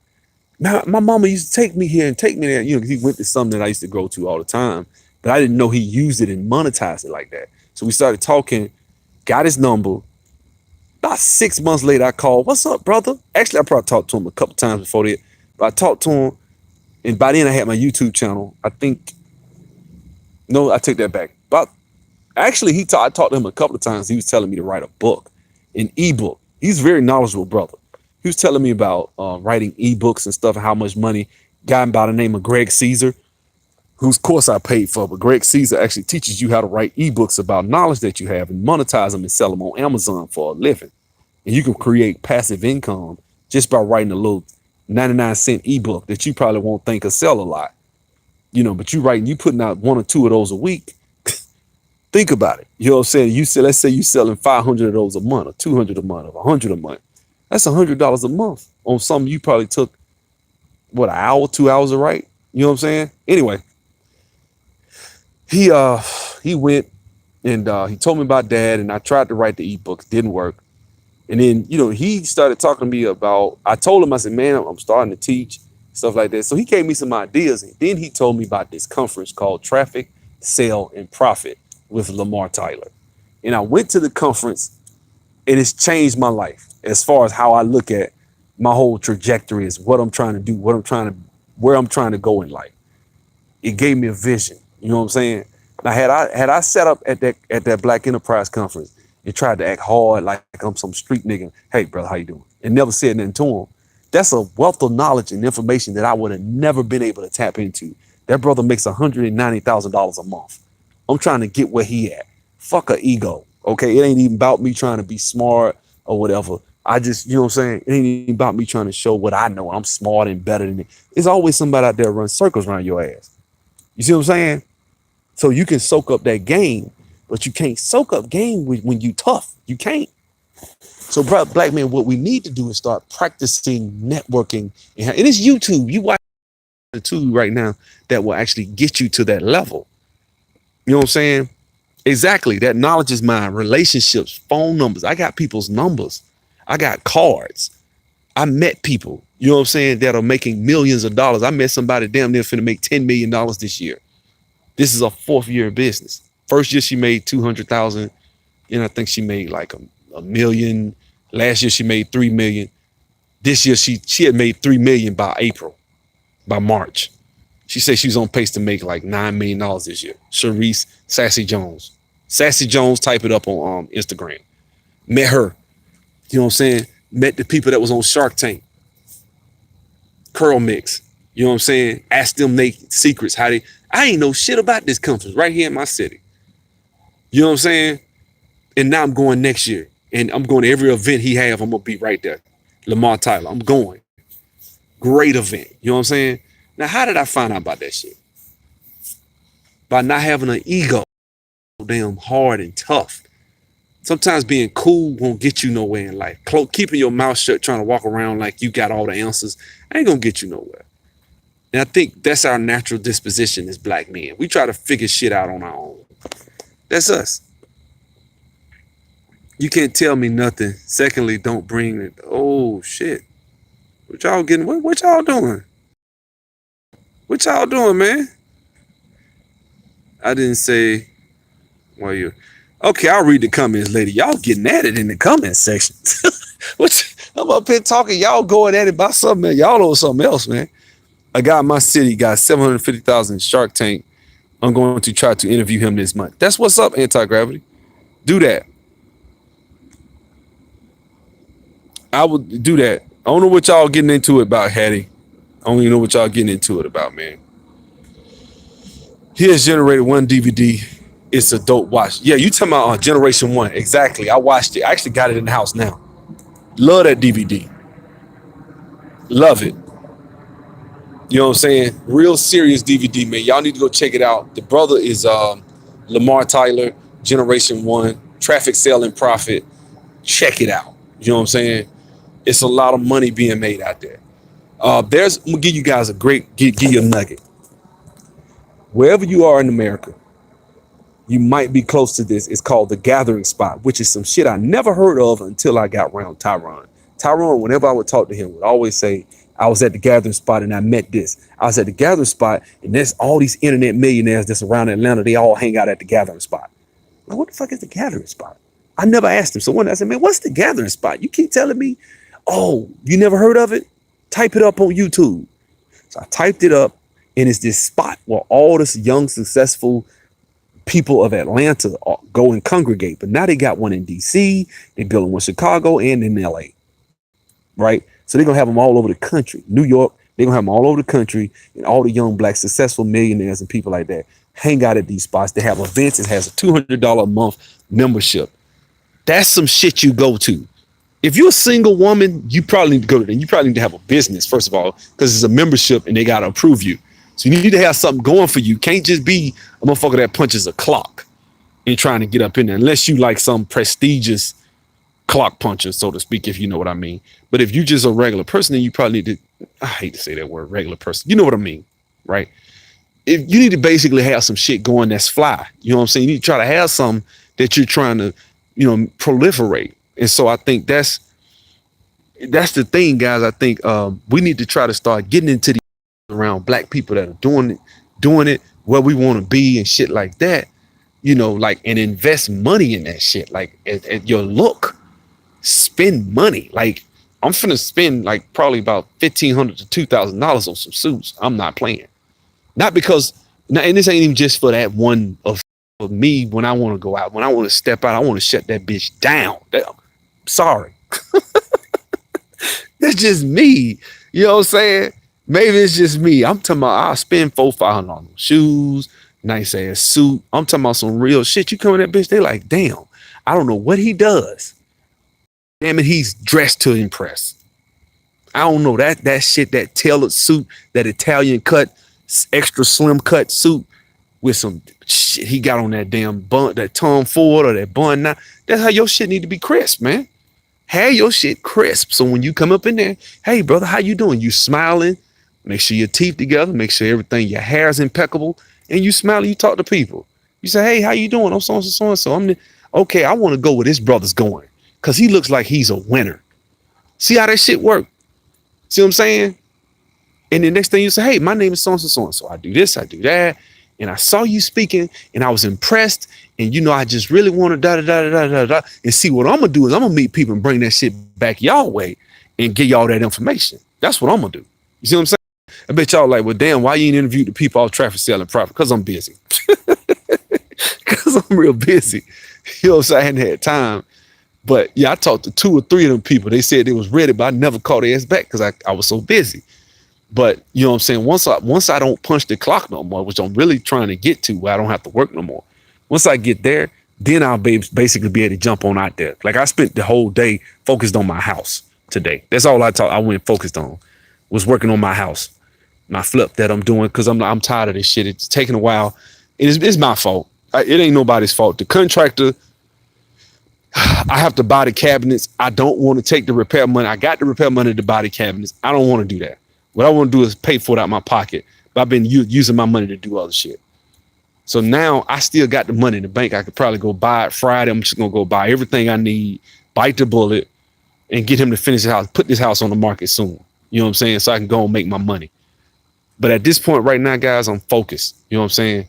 My mama used to take me here and take me there. You know, he went to something that I used to go to all the time. But I didn't know he used it and monetized it like that. So we started talking, got his number. About 6 months later, I called, what's up, brother? Actually, I probably talked to him a couple times before that. But I talked to him, and by then I had my YouTube channel. I think no, I take that back. But actually, I talked to him a couple of times. He was telling me to write a book, an ebook. He's a very knowledgeable brother. He was telling me about writing ebooks and stuff, and how much money. Guy by the name of Greg Caesar, whose course I paid for, but Greg Caesar actually teaches you how to write ebooks about knowledge that you have and monetize them and sell them on Amazon for a living. And you can create passive income just by writing a little 99-cent ebook that you probably won't think will sell a lot. But you putting out one or two of those a week. Think about it. You know what I'm saying? Let's say you're selling 500 of those a month, or 200 a month, or 100 a month. That's $100 a month on something you probably took, an hour, 2 hours to write. You know what I'm saying? Anyway, he went and he told me about that, and I tried to write the ebook. Didn't work. And then, he started talking to me about, I told him, I said, man, I'm starting to teach, stuff like that. So he gave me some ideas. And then he told me about this conference called Traffic, Sell, and Profit with Lamar Tyler. And I went to the conference, and it's changed my life as far as how I look at my whole trajectory, is what I'm trying to do, where I'm trying to go in life. It gave me a vision. You know what I'm saying? Now, had I set up at that Black Enterprise conference and tried to act hard like I'm some street nigga, hey brother, how you doing? And never said nothing to him, that's a wealth of knowledge and information that I would have never been able to tap into. That brother makes $190,000 a month. I'm trying to get where he at. Fuck a ego. Okay, it ain't even about me trying to be smart or whatever. I just, you know what I'm saying? It ain't even about me trying to show what I know. I'm smart and better than it. There's always somebody out there run circles around your ass. You see what I'm saying? So you can soak up that game, but you can't soak up game when you tough. You can't. So, black man, what we need to do is start practicing networking. And it's YouTube. You watch the tool right now that will actually get you to that level. You know what I'm saying? Exactly. That knowledge is mine. Relationships, phone numbers. I got people's numbers. I got cards. I met people, you know what I'm saying, that are making millions of dollars. I met somebody damn near finna make $10 million this year. This is her 4th year in business. First year she made 200,000. And I think she made like a million. Last year she made 3 million. This year she had made 3 million by March. She said she was on pace to make like $9 million this year. Sharice Sassy Jones. Sassy Jones, type it up on Instagram. Met her. You know what I'm saying? Met the people that was on Shark Tank. Curl Mix. You know what I'm saying? Ask them their secrets. I ain't know shit about this conference right here in my city. You know what I'm saying? And now I'm going next year. And I'm going to every event he have. I'm going to be right there. Lamar Tyler. I'm going. Great event. You know what I'm saying? Now, how did I find out about that shit? By not having an ego. Damn hard and tough. Sometimes being cool won't get you nowhere in life. Keeping your mouth shut, trying to walk around like you got all the answers, ain't gonna get you nowhere. And I think that's our natural disposition as black men. We try to figure shit out on our own. That's us. You can't tell me nothing. Secondly, don't bring it. Oh shit. What y'all getting? What y'all doing? What y'all doing, man? I didn't say. Well, you. Okay, I'll read the comments later. Y'all getting at it in the comment section. I'm up here talking. Y'all going at it about something, man. Y'all on something else, man. A guy in my city got 750,000 Shark Tank. I'm going to try to interview him this month. That's what's up, Anti-Gravity. Do that. I would do that. I don't know what y'all getting into it about, Hattie. I don't even know what y'all getting into it about, man. He has generated one DVD. It's a dope watch. Yeah, you talking about Generation 1. Exactly. I watched it. I actually got it in the house now. Love that DVD. Love it. You know what I'm saying? Real serious DVD, man. Y'all need to go check it out. The brother is Lamar Tyler, Generation 1, Traffic, Sale, and Profit. Check it out. You know what I'm saying? It's a lot of money being made out there. I'm gonna give you guys give you a nugget. Wherever you are in America, you might be close to this. It's called the Gathering Spot, which is some shit I never heard of until I got around Tyron. Tyron, whenever I would talk to him, would always say, I was at the Gathering Spot and I met this. I was at the Gathering Spot and there's all these internet millionaires that's around Atlanta. They all hang out at the Gathering Spot. Like, what the fuck is the Gathering Spot? I never asked him. So one day I said, man, what's the Gathering Spot? You keep telling me, oh, you never heard of it? Type it up on YouTube. So I typed it up, and it's this spot where all this young, successful people of Atlanta go and congregate. But now they got one in DC, they building one in Chicago and in LA, right? So they're gonna have them all over the country. New York, they're gonna have them all over the country, and all the young black successful millionaires and people like that hang out at these spots. They have events. It has a $200 a month membership. That's some shit you go to. If you're a single woman, you probably need to go to them. You probably need to have a business, first of all, because it's a membership and they got to approve you. So you need to have something going for you. Can't just be a motherfucker that punches a clock and trying to get up in there, unless you like some prestigious clock puncher, so to speak, if you know what I mean. But if you just a regular person, then you probably need to, I hate to say that word, regular person. You know what I mean, right? If you need to basically have some shit going that's fly. You know what I'm saying? You need to try to have something that you're trying to, proliferate. And so I think that's the thing, guys. I think we need to try to start getting into the around black people that are doing it where we want to be and shit like that, and invest money in that shit. Like at your look, spend money. Like I'm finna spend like probably about $1,500 to $2,000 on some suits. I'm not playing. Not because, and this ain't even just for that one of me when I want to go out. When I want to step out, I want to shut that bitch down. Sorry. That's just me. You know what I'm saying? Maybe it's just me. I'm talking about I'll spend $400-500 on shoes, nice ass suit. I'm talking about some real shit. You come in that bitch, they like, damn, I don't know what he does. Damn it, he's dressed to impress. I don't know that shit, that tailored suit, that Italian cut, extra slim cut suit with some shit he got on that damn bun, that Tom Ford or that bun. Now, that's how your shit need to be crisp, man. Have your shit crisp. So when you come up in there, hey brother, how you doing? You smiling, make sure your teeth together, make sure everything, your hair is impeccable, and you smile and you talk to people. You say, hey, how you doing? I'm so and so and so. Okay, I want to go where this brother's going because he looks like he's a winner. See how that shit work? See what I'm saying? And the next thing you say, hey, my name is so and so so and so. I do this, I do that. And I saw you speaking and I was impressed. And I just really want to da. And see what I'm going to do is I'm going to meet people and bring that shit back y'all way and get y'all that information. That's what I'm going to do. You see what I'm saying? I bet y'all like, well, damn, why you ain't interviewed the people off Traffic Selling Profit? Because I'm busy. Because I'm real busy. You know what I'm saying? I hadn't had time. But yeah, I talked to 2 or 3 of them people. They said they was ready, but I never called their ass back because I was so busy. But you know what I'm saying? Once I don't punch the clock no more, which I'm really trying to get to, where I don't have to work no more. Once I get there, then I'll basically be able to jump on out there. Like I spent the whole day focused on my house today. That's all I went focused on, was working on my house, my flip that I'm doing, because I'm tired of this shit. It's taking a while. It's my fault. It ain't nobody's fault. The contractor, I have to buy the cabinets. I don't want to take the repair money. I got the repair money to buy the cabinets. I don't want to do that. What I want to do is pay for it out of my pocket. But I've been using my money to do other shit. So now I still got the money in the bank. I could probably go buy it Friday. I'm just going to go buy everything I need, bite the bullet, and get him to finish the house, put this house on the market soon. You know what I'm saying? So I can go and make my money. But at this point right now, guys, I'm focused. You know what I'm saying?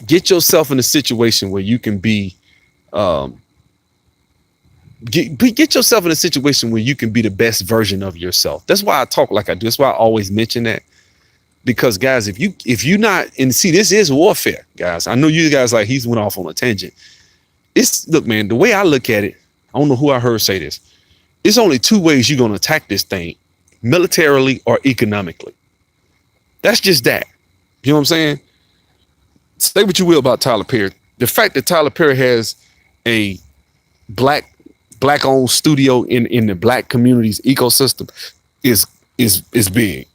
Get yourself in a situation where you can be, get yourself in a situation where you can be the best version of yourself. That's why I talk like I do. That's why I always mention that. Because guys, if you not, and see, this is warfare, guys. I know you guys like he's went off on a tangent. Look, man, the way I look at it, I don't know who I heard say this. It's only 2 ways you're going to attack this thing, militarily or economically. That's just that. You know what I'm saying? Say what you will about Tyler Perry. The fact that Tyler Perry has a black owned studio in the black community's ecosystem is big.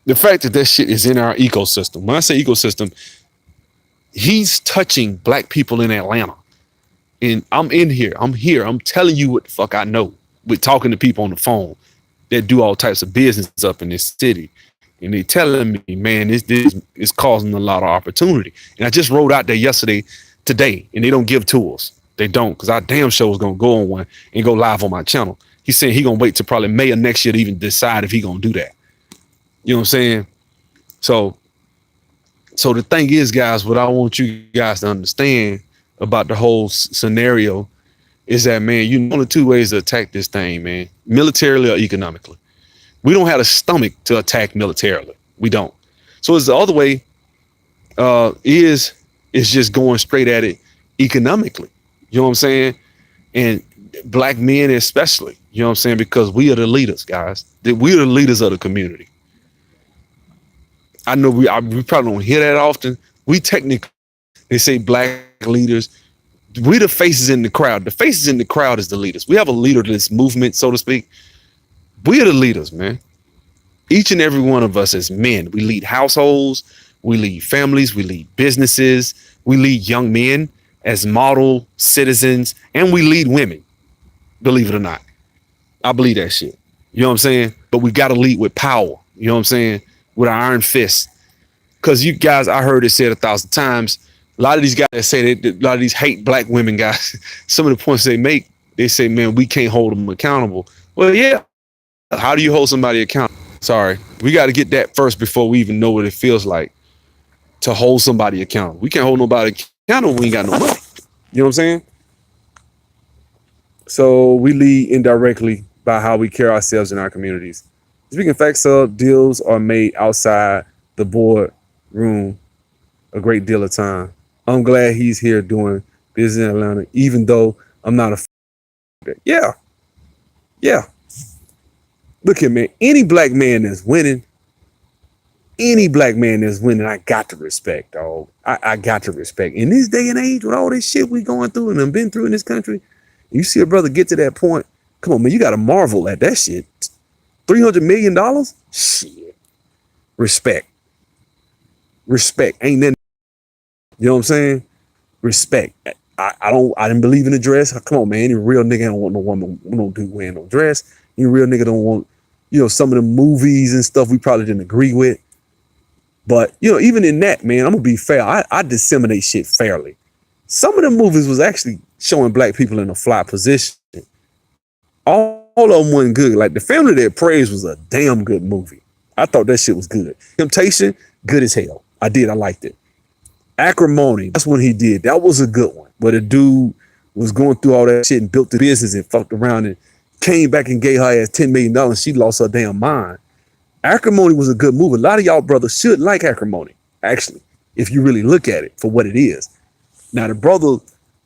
The fact that shit is in our ecosystem. When I say ecosystem, he's touching black people in Atlanta. And I'm in here. I'm here. I'm telling you what the fuck I know with talking to people on the phone that do all types of business up in this city. And they telling me, man, this is causing a lot of opportunity. And I just rode out there today, and they don't give tours. They don't, because our damn show is going to go on one and go live on my channel. He's saying he going to wait till probably May of next year to even decide if he going to do that. You know what I'm saying? So the thing is, guys, what I want you guys to understand about the whole scenario is that, man, you know the 2 ways to attack this thing, man, militarily or economically. We don't have the stomach to attack militarily. We don't. So it's the other way. Is just going straight at it economically. You know what I'm saying? And black men especially. You know what I'm saying? Because we are the leaders, guys. We are the leaders of the community. I know we probably don't hear that often. We technically, they say black leaders. We the faces in the crowd. The faces in the crowd is the leaders. We have a leaderless movement, so to speak. We are the leaders, man. Each and every one of us as men, we lead households, we lead families, we lead businesses, we lead young men as model citizens, and we lead women, believe it or not. I believe that shit. You know what I'm saying? But we got to lead with power. You know what I'm saying? With our iron fist. Because you guys, I heard it said 1,000 times. A lot of these guys that say that, a lot of these hate black women guys, some of the points they make, they say, man, we can't hold them accountable. Well, yeah. How do you hold somebody accountable? Sorry. We got to get that first before we even know what it feels like to hold somebody accountable. We can't hold nobody accountable when we ain't got no money. You know what I'm saying? So we lead indirectly by how we carry ourselves in our communities. Speaking of facts, deals are made outside the board room a great deal of time. I'm glad he's here doing business in Atlanta, even though I'm not a yeah. Yeah. Look here, man. Any black man that's winning, I got to respect, dog. I got to respect. In this day and age, with all this shit we going through and have been through in this country, you see a brother get to that point. Come on, man, you got to marvel at that shit. $300 million? Shit. Respect. Ain't nothing. You know what I'm saying? Respect. I didn't believe in the dress. Come on, man. Any real nigga don't want no woman, no dude wearing no dress. Any real nigga don't want, some of the movies and stuff we probably didn't agree with. But, even in that, man, I'm going to be fair. I disseminate shit fairly. Some of the movies was actually showing black people in a fly position. All of them wasn't good. Like The Family That Prays was a damn good movie. I thought that shit was good. Temptation, good as hell. I liked it. Acrimony, that's when he did. That was a good one. But a dude was going through all that shit and built the business and fucked around and came back and gave her ass $10 million. She lost her damn mind. Acrimony was a good movie. A lot of y'all brothers should like Acrimony, actually, if you really look at it for what it is. Now, the brother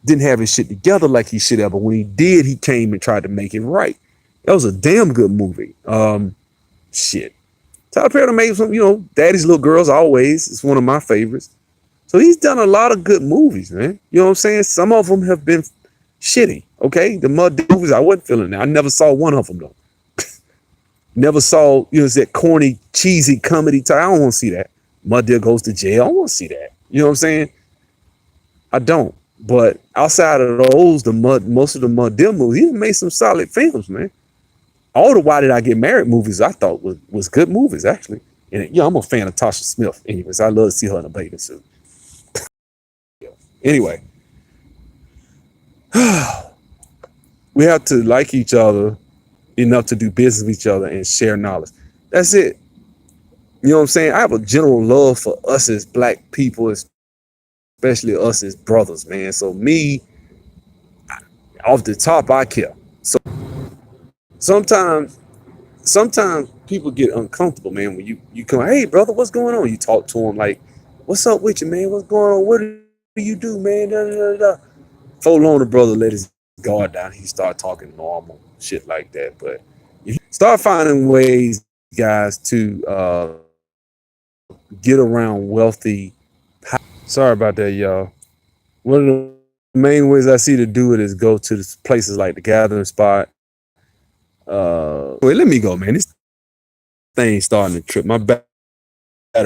didn't have his shit together like he should have, but when he did, he came and tried to make it right. That was a damn good movie. Shit. Tyler Perry made some, Daddy's Little Girls Always. It's one of my favorites. So he's done a lot of good movies, man. You know what I'm saying? Some of them have been shitty, okay? The Mud movies, I wasn't feeling that. I never saw one of them, though. Never saw, that corny, cheesy comedy type. I don't want to see that. Mud Deal Goes to Jail. I don't want to see that. You know what I'm saying? I don't. But outside of those, most of the Mud Deal movies, he made some solid films, man. All the Why Did I Get Married movies I thought was good movies, actually. And I'm a fan of Tasha Smith. Anyways, I love to see her in a bathing suit. Anyway, we have to like each other enough to do business with each other and share knowledge. That's it. You know what I'm saying? I have a general love for us as black people, especially us as brothers, man. So me, off the top, I care. So sometimes people get uncomfortable, man, when you come, hey, brother, what's going on? You talk to them like, what's up with you, man? What's going on? What do you do, man? Da, da, da, da. For long, the brother let his guard down. He started talking normal shit like that. But you start finding ways, guys, to get around wealthy. Sorry about that, y'all. One of the main ways I see to do it is go to places like the Gathering Spot. Wait, let me go, man. This thing's starting to trip. My back